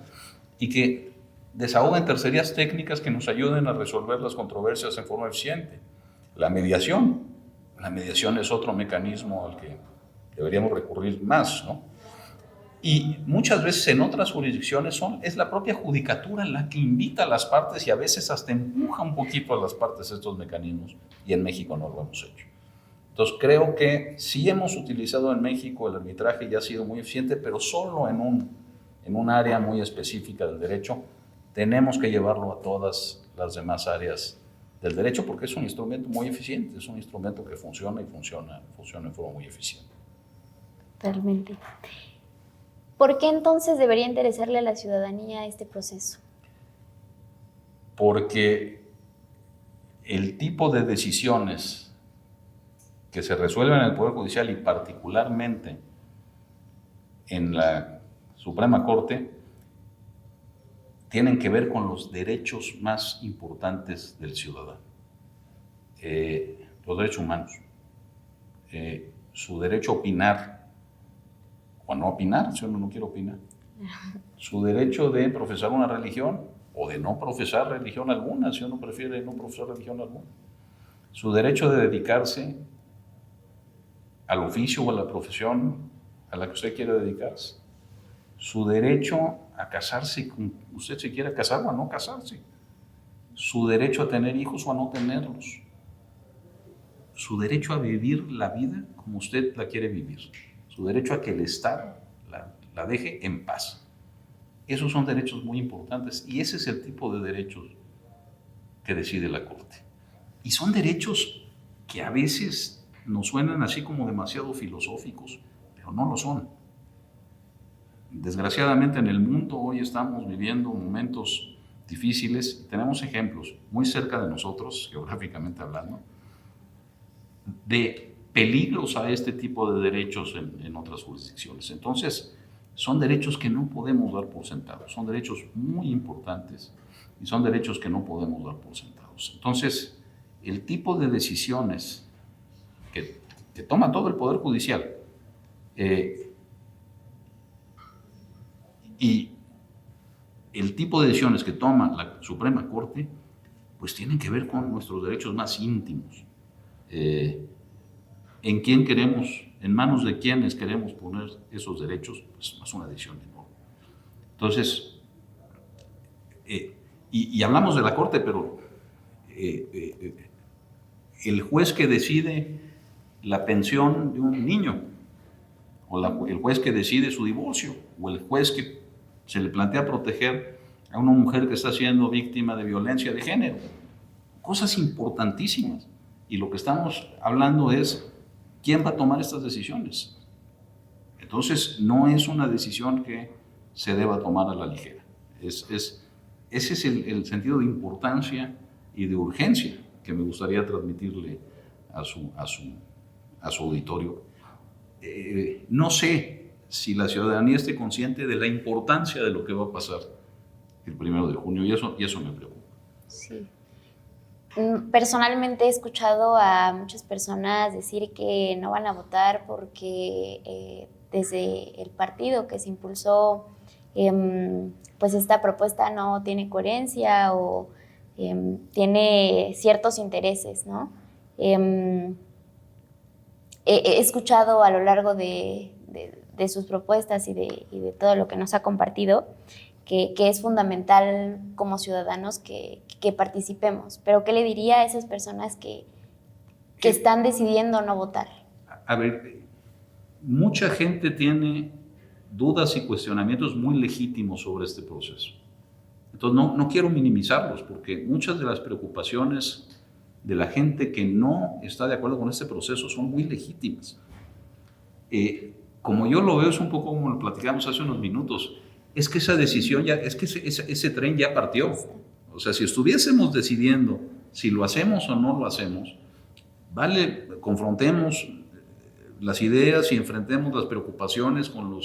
y que desahoguen tercerías técnicas que nos ayuden a resolver las controversias en forma eficiente. La mediación es otro mecanismo al que deberíamos recurrir más, ¿no? Y muchas veces en otras jurisdicciones es la propia judicatura la que invita a las partes y a veces hasta empuja un poquito a las partes estos mecanismos, y en México no lo hemos hecho. Entonces creo que sí hemos utilizado en México el arbitraje y ha sido muy eficiente, pero solo en un área muy específica del derecho. Tenemos que llevarlo a todas las demás áreas del derecho, porque es un instrumento muy eficiente, es un instrumento que funciona en forma muy eficiente. Totalmente. ¿Por qué entonces debería interesarle a la ciudadanía este proceso? Porque el tipo de decisiones que se resuelven en el Poder Judicial y particularmente en la Suprema Corte tienen que ver con los derechos más importantes del ciudadano. Los derechos humanos, su derecho a opinar o a no opinar, si uno no quiere opinar, su derecho de profesar una religión o de no profesar religión alguna, si uno prefiere no profesar religión alguna, su derecho de dedicarse al oficio o a la profesión a la que usted quiere dedicarse, su derecho a casarse con usted si quiere casar o a no casarse, su derecho a tener hijos o a no tenerlos, su derecho a vivir la vida como usted la quiere vivir, su derecho a que el Estado la deje en paz. Esos son derechos muy importantes y ese es el tipo de derechos que decide la Corte. Y son derechos que a veces nos suenan así como demasiado filosóficos, pero no lo son. Desgraciadamente en el mundo hoy estamos viviendo momentos difíciles y tenemos ejemplos muy cerca de nosotros, geográficamente hablando, de peligros a este tipo de derechos en otras jurisdicciones. Entonces, son derechos que no podemos dar por sentados, son derechos muy importantes y son derechos que no podemos dar por sentados. Entonces, el tipo de decisiones que toma todo el Poder Judicial y el tipo de decisiones que toma la Suprema Corte, pues tienen que ver con nuestros derechos más íntimos. En quién queremos, en manos de quiénes queremos poner esos derechos, pues es una decisión enorme. Entonces, y hablamos de la Corte, pero el juez que decide la pensión de un niño, o el juez que decide su divorcio, o el juez que se le plantea proteger a una mujer que está siendo víctima de violencia de género. Cosas importantísimas. Y lo que estamos hablando es quién va a tomar estas decisiones. Entonces, no es una decisión que se deba tomar a la ligera. Ese es el sentido de importancia y de urgencia que me gustaría transmitirle a su auditorio. No sé si la ciudadanía esté consciente de la importancia de lo que va a pasar el 1 de junio y eso me preocupa. Sí. Personalmente he escuchado a muchas personas decir que no van a votar porque desde el partido que se impulsó pues esta propuesta no tiene coherencia o tiene ciertos intereses, ¿no? He escuchado a lo largo de sus propuestas y de todo lo que nos ha compartido que es fundamental como ciudadanos que participemos. Pero ¿qué le diría a esas personas que están decidiendo no votar? A ver, mucha gente tiene dudas y cuestionamientos muy legítimos sobre este proceso. Entonces no quiero minimizarlos porque muchas de las preocupaciones de la gente que no está de acuerdo con este proceso son muy legítimas. Como yo lo veo, es un poco como lo platicamos hace unos minutos, es que esa decisión ya, es que ese tren ya partió. O sea, si estuviésemos decidiendo si lo hacemos o no lo hacemos, vale, confrontemos las ideas y enfrentemos las preocupaciones con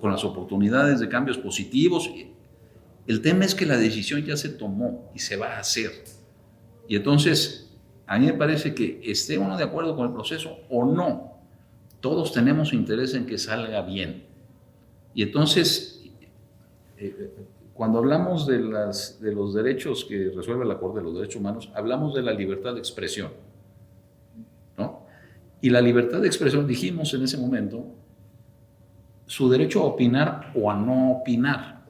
las oportunidades de cambios positivos. El tema es que la decisión ya se tomó y se va a hacer. Y entonces, a mí me parece que esté uno de acuerdo con el proceso o no, todos tenemos interés en que salga bien. Y entonces, cuando hablamos de los derechos que resuelve la Corte de los Derechos Humanos, hablamos de la libertad de expresión, ¿no? Y la libertad de expresión, dijimos en ese momento, su derecho a opinar o a no opinar.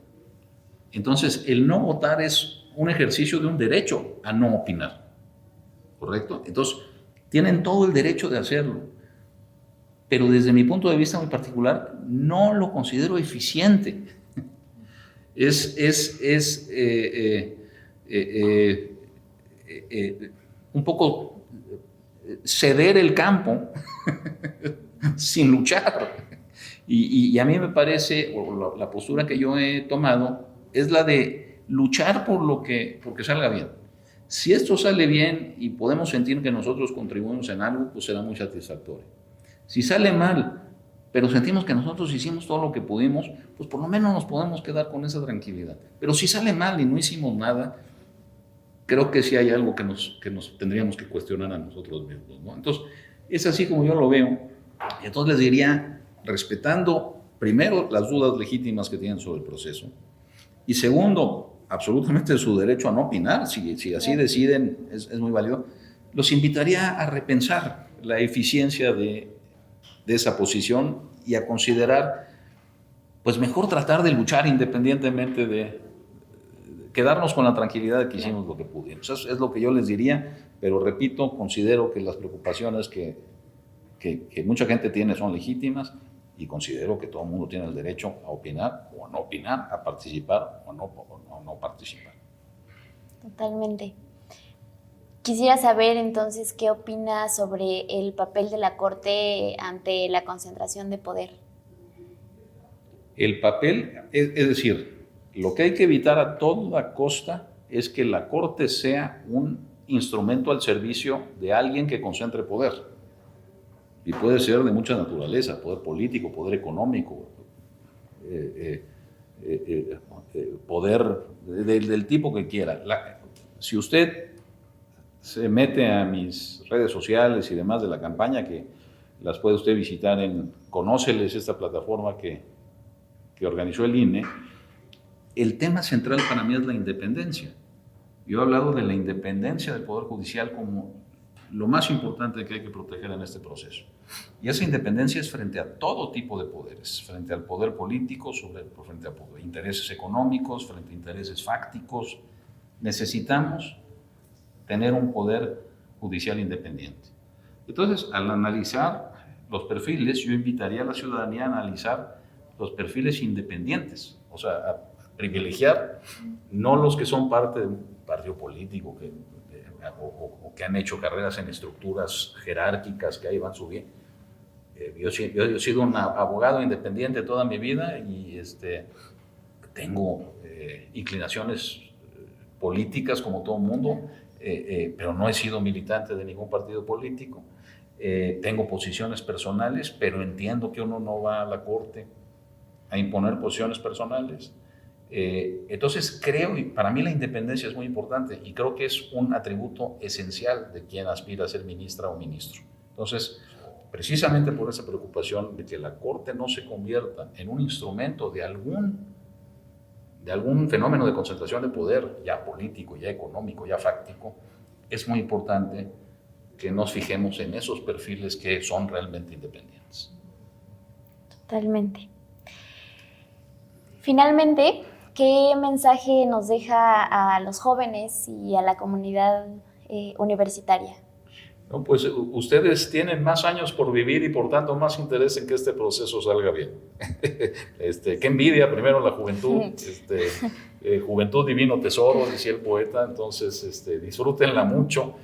Entonces, el no votar es un ejercicio de un derecho a no opinar, ¿correcto? Entonces, tienen todo el derecho de hacerlo, pero desde mi punto de vista muy particular, no lo considero eficiente. Es un poco ceder el campo sin luchar. Y a mí me parece, o la postura que yo he tomado, es la de luchar porque salga bien. Si esto sale bien y podemos sentir que nosotros contribuimos en algo, pues será muy satisfactorio. Si sale mal, pero sentimos que nosotros hicimos todo lo que pudimos, pues por lo menos nos podemos quedar con esa tranquilidad. Pero si sale mal y no hicimos nada, creo que sí hay algo que nos tendríamos que cuestionar a nosotros mismos, ¿no? Entonces, es así como yo lo veo. Entonces les diría, respetando primero las dudas legítimas que tienen sobre el proceso, y segundo, absolutamente su derecho a no opinar, si así deciden, es muy válido, los invitaría a repensar la eficiencia de esa posición y a considerar, pues mejor tratar de luchar independientemente de quedarnos con la tranquilidad de que hicimos lo que pudimos. Eso es lo que yo les diría, pero repito, considero que las preocupaciones que mucha gente tiene son legítimas y considero que todo el mundo tiene el derecho a opinar o a no opinar, a participar o no participar. Totalmente. Quisiera saber entonces qué opina sobre el papel de la Corte ante la concentración de poder. El papel, es decir, lo que hay que evitar a toda costa es que la Corte sea un instrumento al servicio de alguien que concentre poder. Y puede ser de mucha naturaleza, poder político, poder económico, poder del tipo que quiera. Si usted se mete a mis redes sociales y demás de la campaña, que las puede usted visitar en Conóceles, esta plataforma que organizó el INE, el tema central para mí es la independencia. Yo he hablado de la independencia del Poder Judicial como lo más importante que hay que proteger en este proceso. Y esa independencia es frente a todo tipo de poderes, frente al poder político, frente a intereses económicos, frente a intereses fácticos. Necesitamos tener un poder judicial independiente. Entonces, al analizar los perfiles, yo invitaría a la ciudadanía a analizar los perfiles independientes, o sea, privilegiar, no los que son parte de un partido político o que han hecho carreras en estructuras jerárquicas que ahí van subiendo. Yo he sido un abogado independiente toda mi vida y tengo inclinaciones políticas como todo mundo, pero no he sido militante de ningún partido político. Tengo posiciones personales, pero entiendo que uno no va a la corte a imponer posiciones personales. Entonces creo, y para mí la independencia es muy importante y creo que es un atributo esencial de quien aspira a ser ministra o ministro. Entonces, precisamente por esa preocupación de que la corte no se convierta en un instrumento de algún fenómeno de concentración de poder, ya político, ya económico, ya fáctico, es muy importante que nos fijemos en esos perfiles que son realmente independientes. Totalmente. Finalmente, ¿qué mensaje nos deja a los jóvenes y a la comunidad universitaria? No, pues ustedes tienen más años por vivir y por tanto más interés en que este proceso salga bien. Qué envidia, primero la juventud, juventud divino tesoro, decía el poeta, entonces disfrútenla mucho,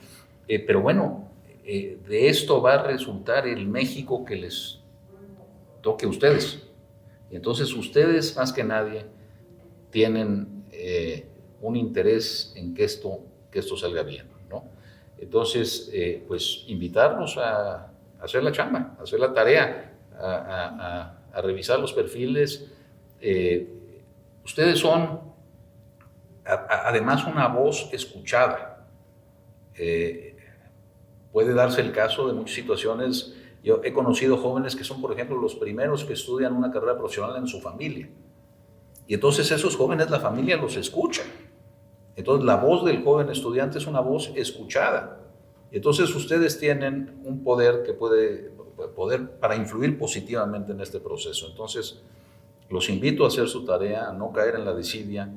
pero bueno, de esto va a resultar el México que les toque a ustedes. Y entonces ustedes más que nadie tienen un interés en que esto salga bien, ¿no? Entonces, pues invitarlos a hacer la chamba, a hacer la tarea, a revisar los perfiles. Ustedes son, además, una voz escuchada. Puede darse el caso de muchas situaciones. Yo he conocido jóvenes que son, por ejemplo, los primeros que estudian una carrera profesional en su familia. Y entonces esos jóvenes, la familia los escucha. Entonces la voz del joven estudiante es una voz escuchada. Entonces ustedes tienen un poder que puede para influir positivamente en este proceso. Entonces los invito a hacer su tarea, a no caer en la desidia,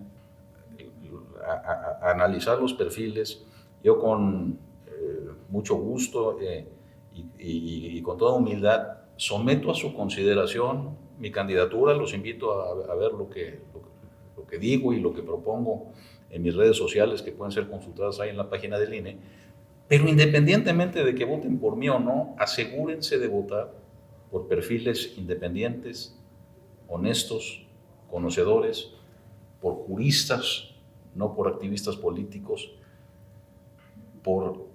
a analizar los perfiles. Yo con mucho gusto y con toda humildad someto a su consideración mi candidatura. Los invito a ver lo que digo y lo que propongo en mis redes sociales, que pueden ser consultadas ahí en la página del INE. Pero independientemente de que voten por mí o no, asegúrense de votar por perfiles independientes, honestos, conocedores, por juristas, no por activistas políticos, por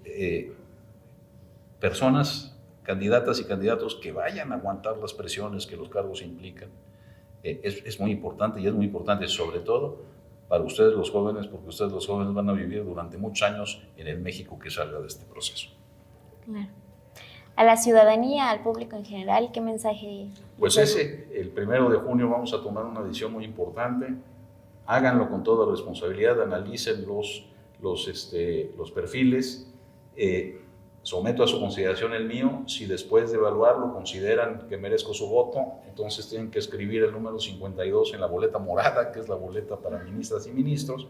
personas, candidatas y candidatos que vayan a aguantar las presiones que los cargos implican. Es muy importante, y es muy importante sobre todo para ustedes los jóvenes, porque ustedes los jóvenes van a vivir durante muchos años en el México que salga de este proceso. Claro. A la ciudadanía, al público en general, ¿qué mensaje? Pues el 1 de junio vamos a tomar una decisión muy importante. Háganlo con toda responsabilidad, analicen los perfiles. Someto a su consideración el mío. Si después de evaluarlo consideran que merezco su voto, entonces tienen que escribir el número 52 en la boleta morada, que es la boleta para ministras y ministros.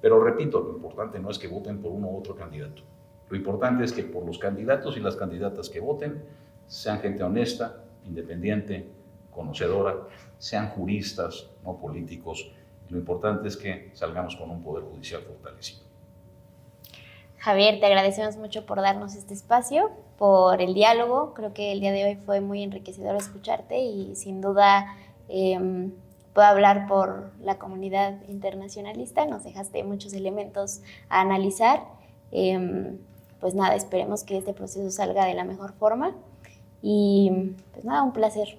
Pero repito, lo importante no es que voten por uno u otro candidato. Lo importante es que por los candidatos y las candidatas que voten sean gente honesta, independiente, conocedora, sean juristas, no políticos. Lo importante es que salgamos con un poder judicial fortalecido. Javier, te agradecemos mucho por darnos este espacio, por el diálogo. Creo que el día de hoy fue muy enriquecedor escucharte y sin duda puedo hablar por la comunidad internacionalista. Nos dejaste muchos elementos a analizar. Pues nada, esperemos que este proceso salga de la mejor forma y pues nada, un placer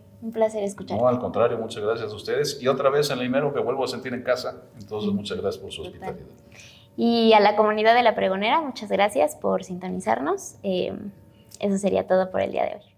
escucharte. No, al contrario, muchas gracias a ustedes y otra vez en la Ibero me vuelvo a sentir en casa, entonces muchas gracias por su hospitalidad. Y a la comunidad de La Pregonera, muchas gracias por sintonizarnos. Eso sería todo por el día de hoy.